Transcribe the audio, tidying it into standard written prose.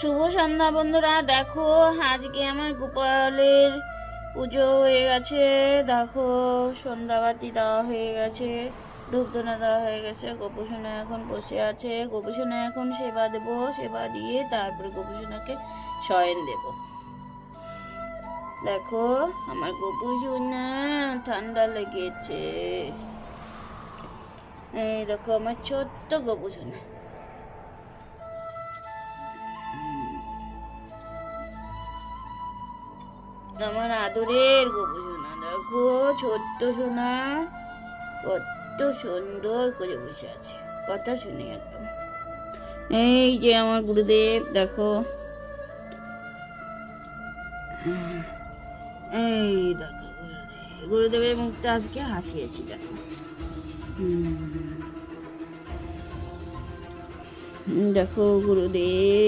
শুভ সন্ধ্যা বন্ধুরা। দেখো আজকে আমার গোপালের পুজো হয়ে গেছে। দেখো সন্ধ্যাবাতি দেওয়া হয়ে গেছে, ধূপধুনা দেওয়া হয়ে গেছে। গোপুসোনা এখন বসে আছে। গোপুসোনা এখন সেবা দেব, সেবা দিয়ে তারপরে গোপুসোনাকে শয়ন দেব। দেখো আমার গোপুসোনা ঠান্ডা লেগেছে। এই দেখো আমার ছোট্ট গোপুসোনা। আমার আদরের গোপু সোনা, দেখো ছোট্ট সোনা কত সুন্দর করে বসে আছে, কথা শুনে একদম। এই যে আমার গুরুদেব, দেখো এই দেখো গুরুদেবের মুখটা আজকে হাসিয়েছি। দেখো দেখো গুরুদেব।